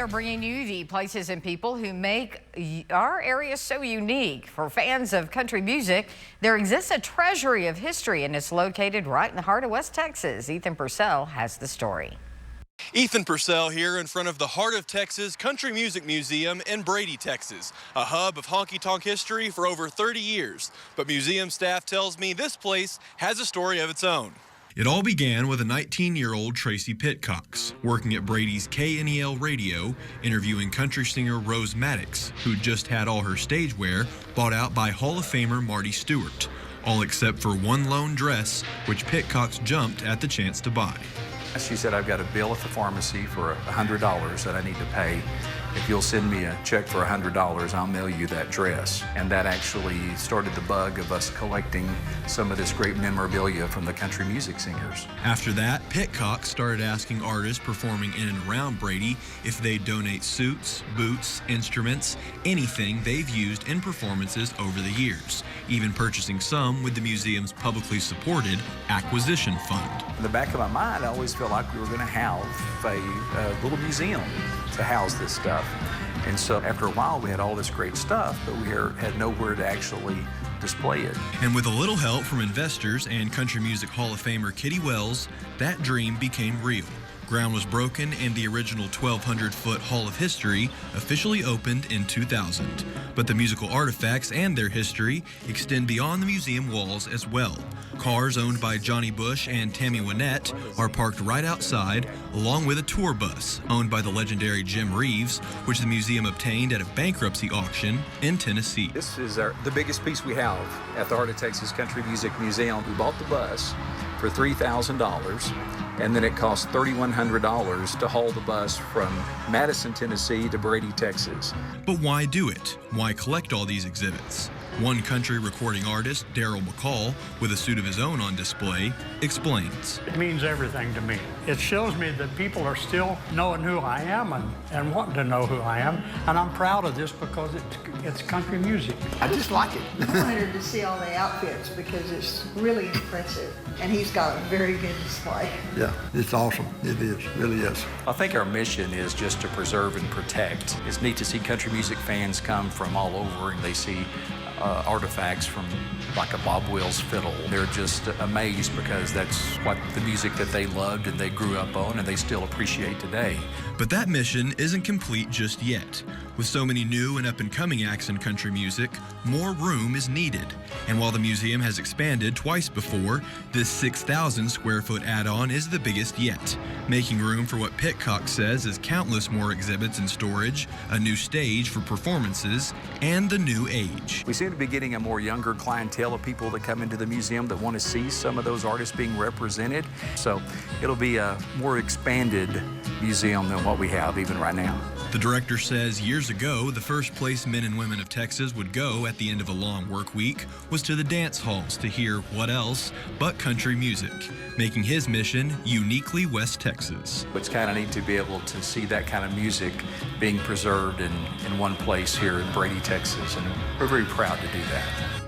we are bringing you the places and people who make our area so unique. For fans of country music, there exists a treasury of history, and it's located right in the heart of West Texas. Ethan Purcell has the story. Ethan Purcell here in front of the Heart of Texas Country Music Museum in Brady, Texas, a hub of honky-tonk history for over 30 years. But museum staff tells me this place has a story of its own. It all began with a 19-year-old Tracy Pitcox working at Brady's KNEL radio, interviewing country singer Rose Maddox, who'd just had all her stage wear bought out by Hall of Famer Marty Stewart, all except for one lone dress, which Pitcox jumped at the chance to buy. She said, I've got a bill at the pharmacy for $100 that I need to pay. If you'll send me a check for $100, I'll mail you that dress. And that actually started the bug of us collecting some of this great memorabilia from the country music singers. After that, Pitcox started asking artists performing in and around Brady if they'd donate suits, boots, instruments, anything they've used in performances over the years, even purchasing some with the museum's publicly supported acquisition fund. In the back of my mind, I always felt like we were going to have a little museum to house this stuff. And so after a while, we had all this great stuff, but we had nowhere to actually display it. And with a little help from investors and Country Music Hall of Famer Kitty Wells, that dream became real. Ground was broken and the original 1,200-foot Hall of History officially opened in 2000. But the musical artifacts and their history extend beyond the museum walls as well. Cars owned by Johnny Bush and Tammy Wynette are parked right outside, along with a tour bus owned by the legendary Jim Reeves, which the museum obtained at a bankruptcy auction in Tennessee. This is the biggest piece we have at the Heart of Texas Country Music Museum. We bought the bus for $3,000. And then it cost $3,100 to haul the bus from Madison, Tennessee to Brady, Texas. But why do it? Why collect all these exhibits? One country recording artist, Daryl McCall, with a suit of his own on display, explains. It means everything to me. It shows me that people are still knowing who I am and wanting to know who I am. And I'm proud of this because it's country music. I just like it. I wanted to see all the outfits because it's really impressive. And he's got a very good display. Yeah, it's awesome. It is, really is. I think our mission is just to preserve and protect. It's neat to see country music fans come from all over and they see artifacts from like a Bob Wills fiddle. They're just amazed because that's what the music that they loved and they grew up on and they still appreciate today. But that mission isn't complete just yet. With so many new and up-and-coming acts in country music, more room is needed. And while the museum has expanded twice before, this 6,000 square foot add-on is the biggest yet, making room for what Pitcox says is countless more exhibits and storage, a new stage for performances, and the new age. We seem to be getting a more younger clientele of people that come into the museum that want to see some of those artists being represented. So it'll be a more expanded museum than what we have even right now. The director says years ago, the first place men and women of Texas would go at the end of a long work week was to the dance halls to hear what else but country music, making his mission uniquely West Texas. It's kind of neat to be able to see that kind of music being preserved in one place here in Brady, Texas, and we're very proud to do that.